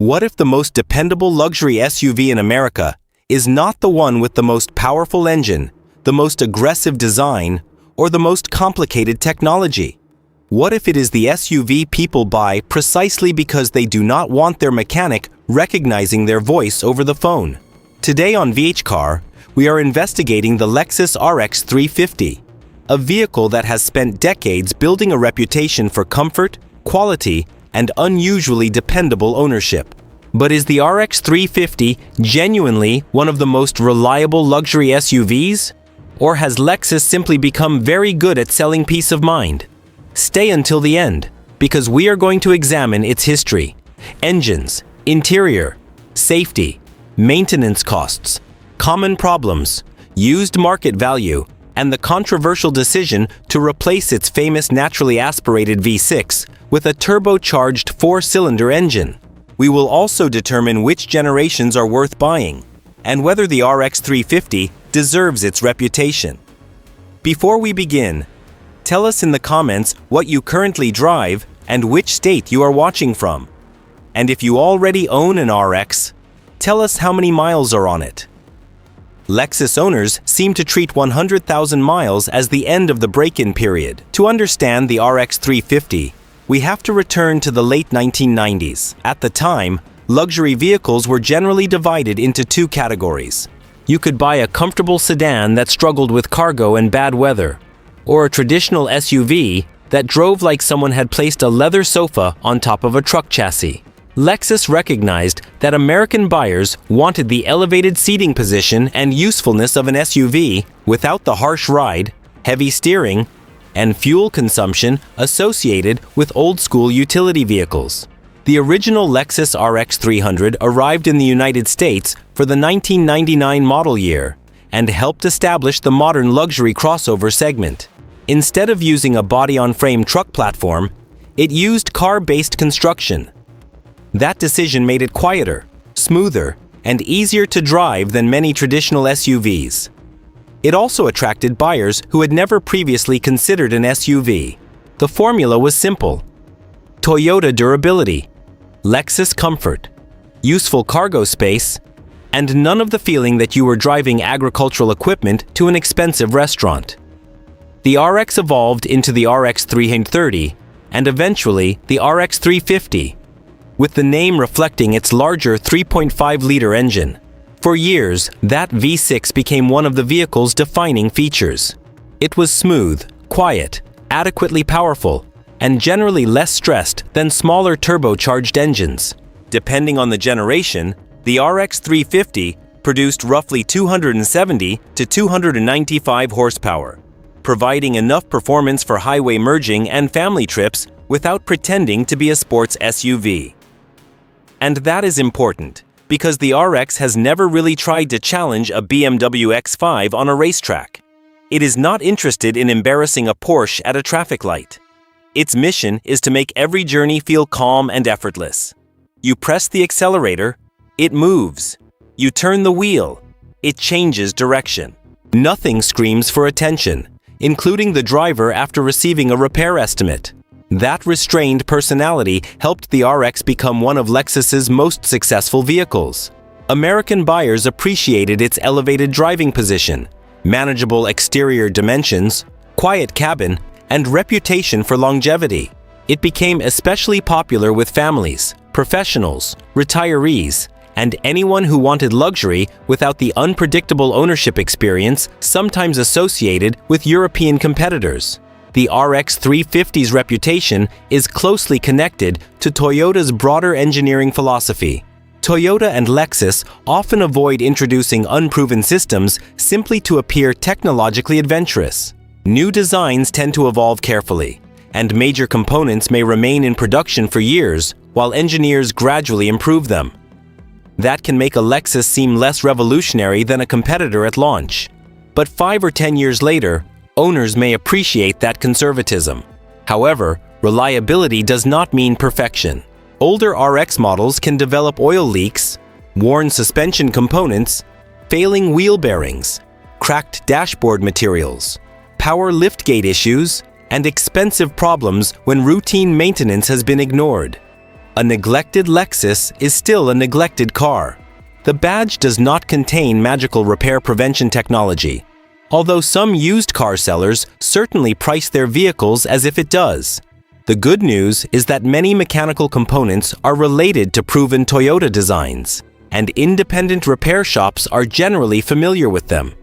What if the most dependable luxury SUV in America is not the one with the most powerful engine, the most aggressive design, or the most complicated technology? What if it is the SUV people buy precisely because they do not want their mechanic recognizing their voice over the phone? Today on VHCar, we are investigating the Lexus RX 350, a vehicle that has spent decades building a reputation for comfort, quality, and unusually dependable ownership. But is the RX 350 genuinely one of the most reliable luxury SUVs? Or has Lexus simply become very good at selling peace of mind? Stay until the end, because we are going to examine its history, engines, interior, safety, maintenance costs, common problems, used market value, and the controversial decision to replace its famous naturally aspirated V6 with a turbocharged 4-cylinder engine. We will also determine which generations are worth buying and whether the RX 350 deserves its reputation. Before we begin, tell us in the comments what you currently drive and which state you are watching from. And if you already own an RX, tell us how many miles are on it. Lexus owners seem to treat 100,000 miles as the end of the break-in period. To understand the RX 350, we have to return to the late 1990s. At the time, luxury vehicles were generally divided into two categories. You could buy a comfortable sedan that struggled with cargo and bad weather, or a traditional SUV that drove like someone had placed a leather sofa on top of a truck chassis. Lexus recognized that American buyers wanted the elevated seating position and usefulness of an SUV without the harsh ride, heavy steering, and fuel consumption associated with old-school utility vehicles. The original Lexus RX 300 arrived in the United States for the 1999 model year and helped establish the modern luxury crossover segment. Instead of using a body-on-frame truck platform, it used car-based construction. That decision made it quieter, smoother, and easier to drive than many traditional SUVs. It also attracted buyers who had never previously considered an SUV. The formula was simple: Toyota durability, Lexus comfort, useful cargo space, and none of the feeling that you were driving agricultural equipment to an expensive restaurant. The RX evolved into the RX 330 and eventually the RX 350, with the name reflecting its larger 3.5-liter engine. For years, that V6 became one of the vehicle's defining features. It was smooth, quiet, adequately powerful, and generally less stressed than smaller turbocharged engines. Depending on the generation, the RX 350 produced roughly 270 to 295 horsepower, providing enough performance for highway merging and family trips without pretending to be a sports SUV. And that is important, because the RX has never really tried to challenge a BMW X5 on a racetrack. It is not interested in embarrassing a Porsche at a traffic light. Its mission is to make every journey feel calm and effortless. You press the accelerator, it moves. You turn the wheel, it changes direction. Nothing screams for attention, including the driver after receiving a repair estimate. That restrained personality helped the RX become one of Lexus's most successful vehicles. American buyers appreciated its elevated driving position, manageable exterior dimensions, quiet cabin, and reputation for longevity. It became especially popular with families, professionals, retirees, and anyone who wanted luxury without the unpredictable ownership experience sometimes associated with European competitors. The RX 350's reputation is closely connected to Toyota's broader engineering philosophy. Toyota and Lexus often avoid introducing unproven systems simply to appear technologically adventurous. New designs tend to evolve carefully, and major components may remain in production for years while engineers gradually improve them. That can make a Lexus seem less revolutionary than a competitor at launch. But 5 or 10 years later, owners may appreciate that conservatism. However, reliability does not mean perfection. Older RX models can develop oil leaks, worn suspension components, failing wheel bearings, cracked dashboard materials, power liftgate issues, and expensive problems when routine maintenance has been ignored. A neglected Lexus is still a neglected car. The badge does not contain magical repair prevention technology, although some used car sellers certainly price their vehicles as if it does. The good news is that many mechanical components are related to proven Toyota designs, and independent repair shops are generally familiar with them.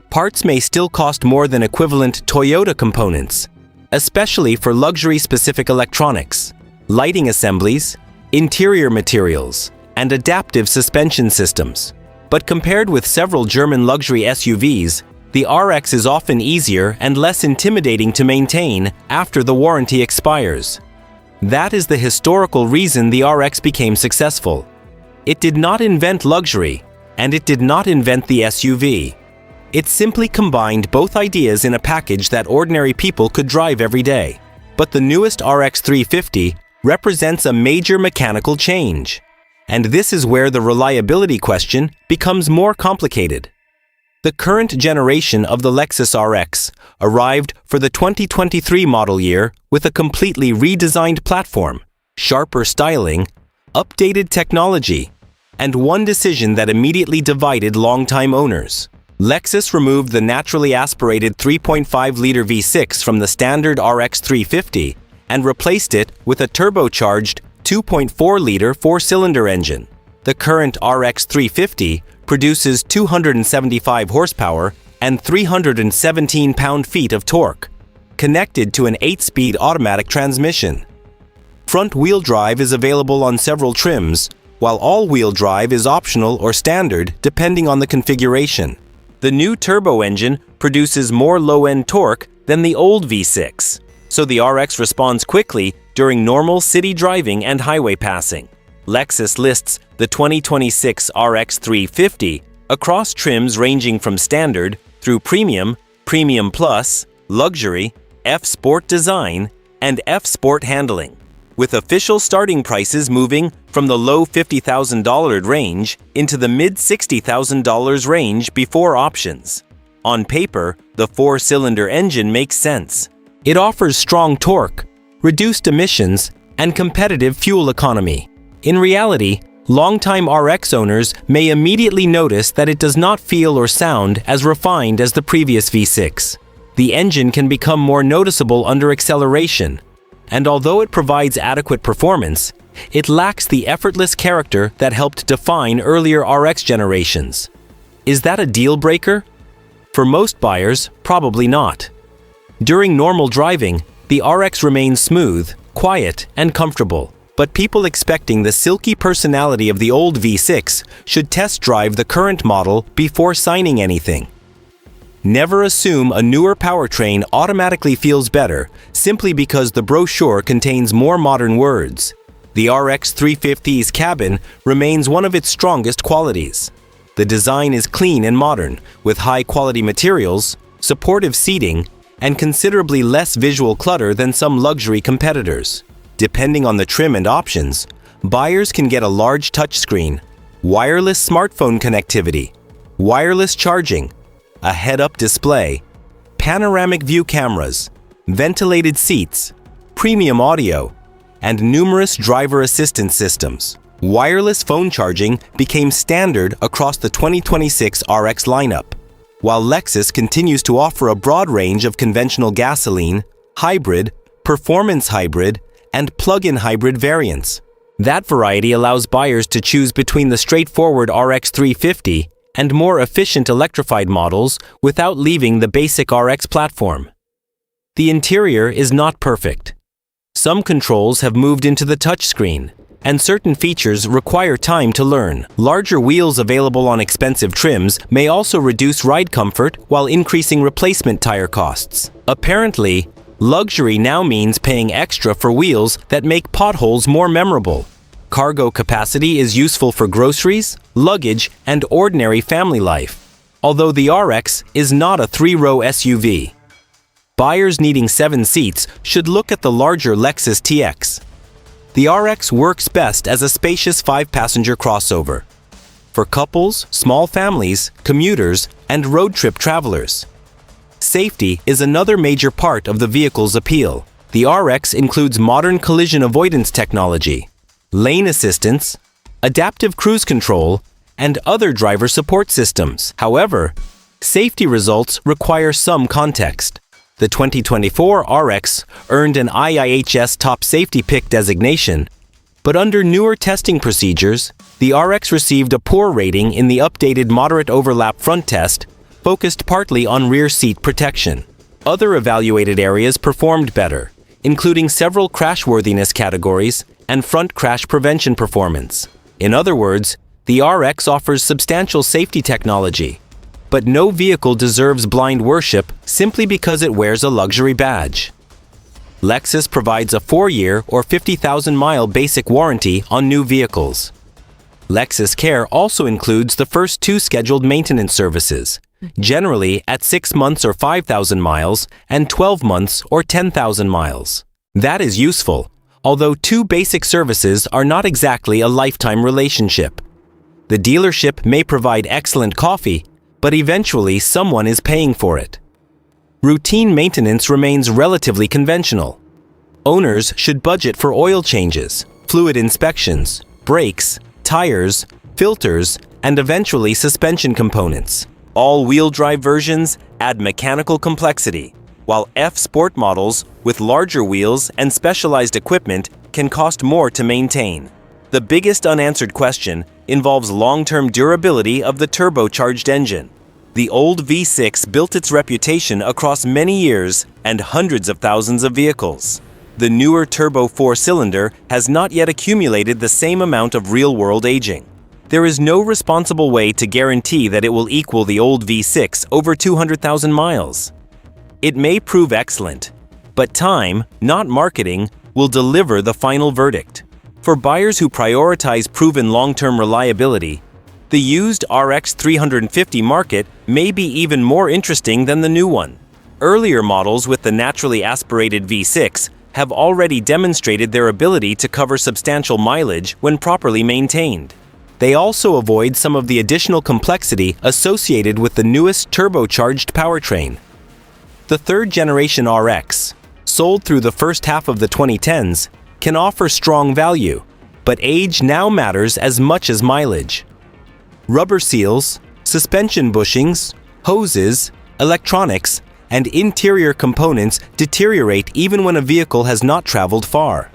Parts may still cost more than equivalent Toyota components, especially for luxury-specific electronics, lighting assemblies, interior materials, and adaptive suspension systems. But compared with several German luxury SUVs, the RX is often easier and less intimidating to maintain after the warranty expires. That is the historical reason the RX became successful. It did not invent luxury, and it did not invent the SUV. It simply combined both ideas in a package that ordinary people could drive every day. But the newest RX 350 represents a major mechanical change. And this is where the reliability question becomes more complicated. The current generation of the Lexus RX arrived for the 2023 model year with a completely redesigned platform, sharper styling, updated technology, and one decision that immediately divided longtime owners. Lexus removed the naturally aspirated 3.5-liter V6 from the standard RX 350 and replaced it with a turbocharged 2.4-liter four-cylinder engine. The current RX 350 produces 275 horsepower and 317 pound-feet of torque, connected to an 8-speed automatic transmission. Front-wheel drive is available on several trims, while all-wheel drive is optional or standard depending on the configuration. The new turbo engine produces more low-end torque than the old V6, so the RX responds quickly during normal city driving and highway passing. Lexus lists the 2026 RX 350 across trims ranging from standard through premium, premium plus, luxury, F-Sport design, and F-Sport handling, with official starting prices moving from the low $50,000 range into the mid-$60,000 range before options. On paper, the four-cylinder engine makes sense. It offers strong torque, reduced emissions, and competitive fuel economy. In reality, longtime RX owners may immediately notice that it does not feel or sound as refined as the previous V6. The engine can become more noticeable under acceleration, and although it provides adequate performance, it lacks the effortless character that helped define earlier RX generations. Is that a deal breaker? For most buyers, probably not. During normal driving, the RX remains smooth, quiet, and comfortable, but people expecting the silky personality of the old V6 should test drive the current model before signing anything. Never assume a newer powertrain automatically feels better simply because the brochure contains more modern words. The RX 350's cabin remains one of its strongest qualities. The design is clean and modern, with high-quality materials, supportive seating, and considerably less visual clutter than some luxury competitors. Depending on the trim and options, buyers can get a large touchscreen, wireless smartphone connectivity, wireless charging, a head-up display, panoramic view cameras, ventilated seats, premium audio, and numerous driver assistance systems. Wireless phone charging became standard across the 2026 RX lineup, while Lexus continues to offer a broad range of conventional gasoline, hybrid, performance hybrid, and plug-in hybrid variants. That variety allows buyers to choose between the straightforward RX 350 and more efficient electrified models without leaving the basic RX platform. The interior is not perfect. Some controls have moved into the touchscreen, and certain features require time to learn. Larger wheels available on expensive trims may also reduce ride comfort while increasing replacement tire costs. Apparently, luxury now means paying extra for wheels that make potholes more memorable. Cargo capacity is useful for groceries, luggage, and ordinary family life, although the RX is not a three-row SUV. Buyers needing 7 seats should look at the larger Lexus TX. The RX works best as a spacious 5-passenger crossover for couples, small families, commuters, and road trip travelers. Safety is another major part of the vehicle's appeal. The RX includes modern collision avoidance technology, lane assistance, adaptive cruise control, and other driver support systems. However, safety results require some context. The 2024 RX earned an IIHS Top Safety Pick designation, but under newer testing procedures, the RX received a poor rating in the updated moderate overlap front test, focused partly on rear seat protection. Other evaluated areas performed better, including several crashworthiness categories and front crash prevention performance. In other words, the RX offers substantial safety technology, but no vehicle deserves blind worship simply because it wears a luxury badge. Lexus provides a 4-year or 50,000-mile basic warranty on new vehicles. Lexus Care also includes the first 2 scheduled maintenance services, generally at 6 months or 5,000 miles and 12 months or 10,000 miles. That is useful, although 2 basic services are not exactly a lifetime relationship. The dealership may provide excellent coffee, but eventually someone is paying for it. Routine maintenance remains relatively conventional. Owners should budget for oil changes, fluid inspections, brakes, tires, filters, and eventually suspension components. All-wheel drive versions add mechanical complexity, while F-Sport models with larger wheels and specialized equipment can cost more to maintain. The biggest unanswered question involves long-term durability of the turbocharged engine. The old V6 built its reputation across many years and hundreds of thousands of vehicles. The newer turbo 4-cylinder has not yet accumulated the same amount of real-world aging. There is no responsible way to guarantee that it will equal the old V6 over 200,000 miles. It may prove excellent, but time, not marketing, will deliver the final verdict. For buyers who prioritize proven long-term reliability, the used RX 350 market may be even more interesting than the new one. Earlier models with the naturally aspirated V6 have already demonstrated their ability to cover substantial mileage when properly maintained. They also avoid some of the additional complexity associated with the newest turbocharged powertrain. The third-generation RX, sold through the first half of the 2010s, can offer strong value, but age now matters as much as mileage. Rubber seals, suspension bushings, hoses, electronics, and interior components deteriorate even when a vehicle has not traveled far.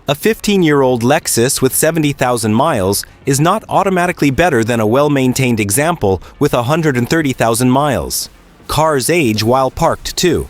A 15-year-old Lexus with 70,000 miles is not automatically better than a well-maintained example with 130,000 miles. Cars age while parked too.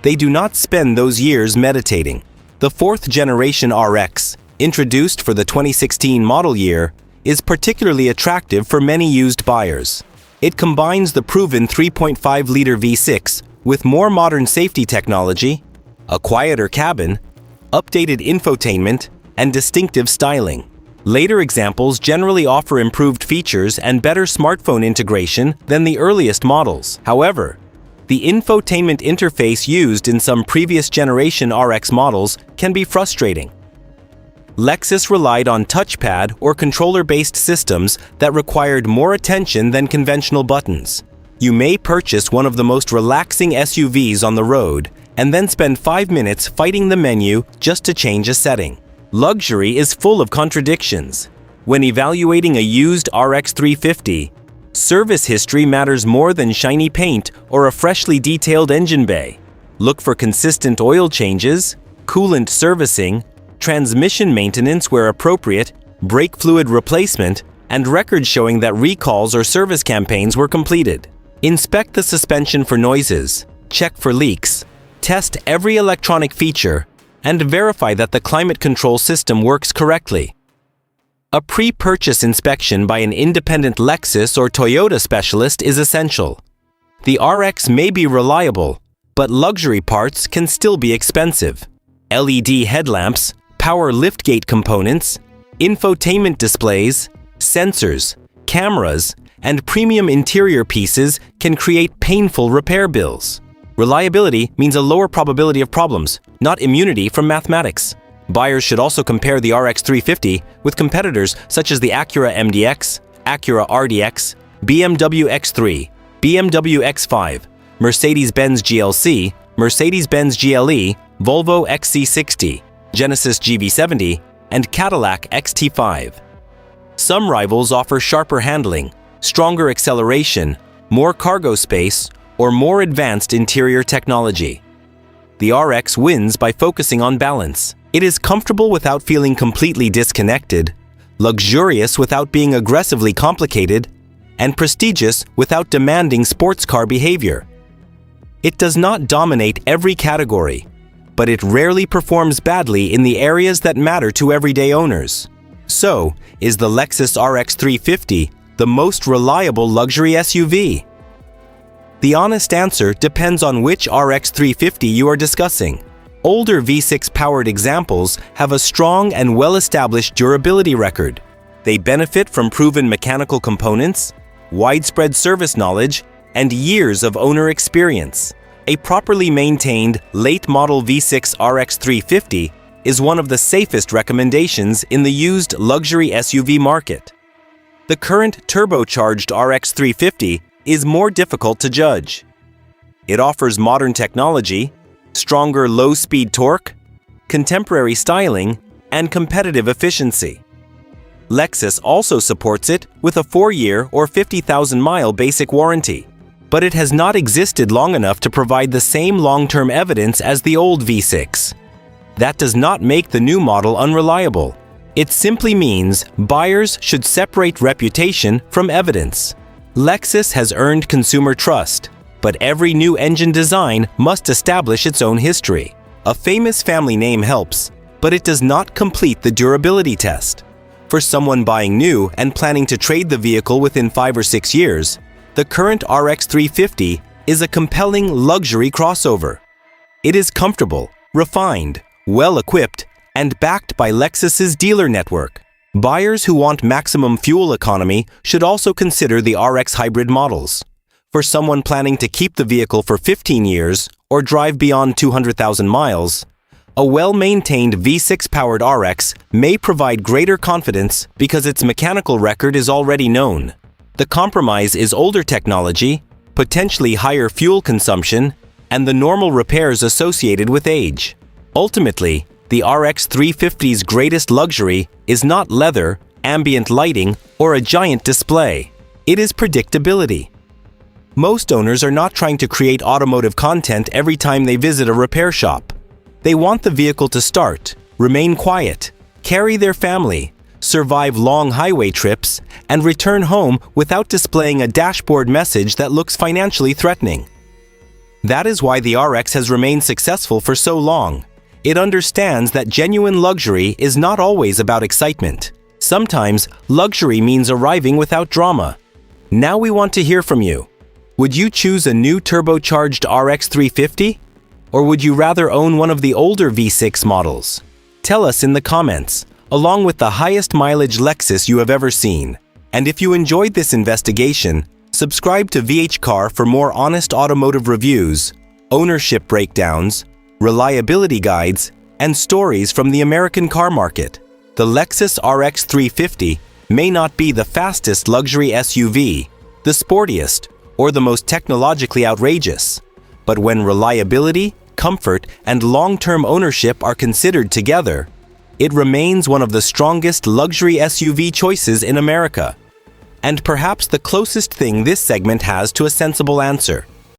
They do not spend those years meditating. The 4th-generation RX, introduced for the 2016 model year, is particularly attractive for many used buyers. It combines the proven 3.5-liter V6 with more modern safety technology, a quieter cabin, updated infotainment, and distinctive styling. Later examples generally offer improved features and better smartphone integration than the earliest models. However, the infotainment interface used in some previous generation RX models can be frustrating. Lexus relied on touchpad or controller-based systems that required more attention than conventional buttons. You may purchase one of the most relaxing SUVs on the road and then spend 5 minutes fighting the menu just to change a setting. Luxury is full of contradictions. When evaluating a used RX 350, service history matters more than shiny paint or a freshly detailed engine bay. Look for consistent oil changes, coolant servicing, transmission maintenance where appropriate, brake fluid replacement, and records showing that recalls or service campaigns were completed. Inspect the suspension for noises, check for leaks, test every electronic feature, and verify that the climate control system works correctly. A pre-purchase inspection by an independent Lexus or Toyota specialist is essential. The RX may be reliable, but luxury parts can still be expensive. LED headlamps, power liftgate components, infotainment displays, sensors, cameras, and premium interior pieces can create painful repair bills. Reliability means a lower probability of problems, not immunity from mathematics. Buyers should also compare the RX 350 with competitors such as the Acura MDX, Acura RDX, BMW X3, BMW X5, Mercedes-Benz GLC, Mercedes-Benz GLE, Volvo XC60, Genesis GV70, and Cadillac XT5. Some rivals offer sharper handling, stronger acceleration, more cargo space, or more advanced interior technology. The RX wins by focusing on balance. It is comfortable without feeling completely disconnected, luxurious without being aggressively complicated, and prestigious without demanding sports car behavior. It does not dominate every category, but it rarely performs badly in the areas that matter to everyday owners. So, is the Lexus RX 350 the most reliable luxury SUV? The honest answer depends on which RX 350 you are discussing. Older V6-powered examples have a strong and well-established durability record. They benefit from proven mechanical components, widespread service knowledge, and years of owner experience. A properly maintained late-model V6 RX 350 is one of the safest recommendations in the used luxury SUV market. The current turbocharged RX 350 is more difficult to judge. It offers modern technology, stronger low-speed torque, contemporary styling, and competitive efficiency. Lexus also supports it with a 4-year or 50,000-mile basic warranty, but it has not existed long enough to provide the same long-term evidence as the old V6. That does not make the new model unreliable. It simply means buyers should separate reputation from evidence. Lexus has earned consumer trust, but every new engine design must establish its own history. A famous family name helps, but it does not complete the durability test. For someone buying new and planning to trade the vehicle within 5 or 6 years, the current RX 350 is a compelling luxury crossover. It is comfortable, refined, well-equipped, and backed by Lexus's dealer network. Buyers who want maximum fuel economy should also consider the RX hybrid models. For someone planning to keep the vehicle for 15 years or drive beyond 200,000 miles, a well-maintained V6-powered RX may provide greater confidence because its mechanical record is already known. The compromise is older technology, potentially higher fuel consumption, and the normal repairs associated with age. Ultimately, the RX 350's greatest luxury is not leather, ambient lighting, or a giant display. It is predictability. Most owners are not trying to create automotive content every time they visit a repair shop. They want the vehicle to start, remain quiet, carry their family, survive long highway trips, and return home without displaying a dashboard message that looks financially threatening. That is why the RX has remained successful for so long. It understands that genuine luxury is not always about excitement. Sometimes, luxury means arriving without drama. Now we want to hear from you. Would you choose a new turbocharged RX 350? Or would you rather own one of the older V6 models? Tell us in the comments, along with the highest mileage Lexus you have ever seen. And if you enjoyed this investigation, subscribe to VH Car for more honest automotive reviews, ownership breakdowns, reliability guides, and stories from the American car market. The Lexus RX 350 may not be the fastest luxury SUV, the sportiest, or the most technologically outrageous, but when reliability, comfort, and long-term ownership are considered together, it remains one of the strongest luxury SUV choices in America. And perhaps the closest thing this segment has to a sensible answer.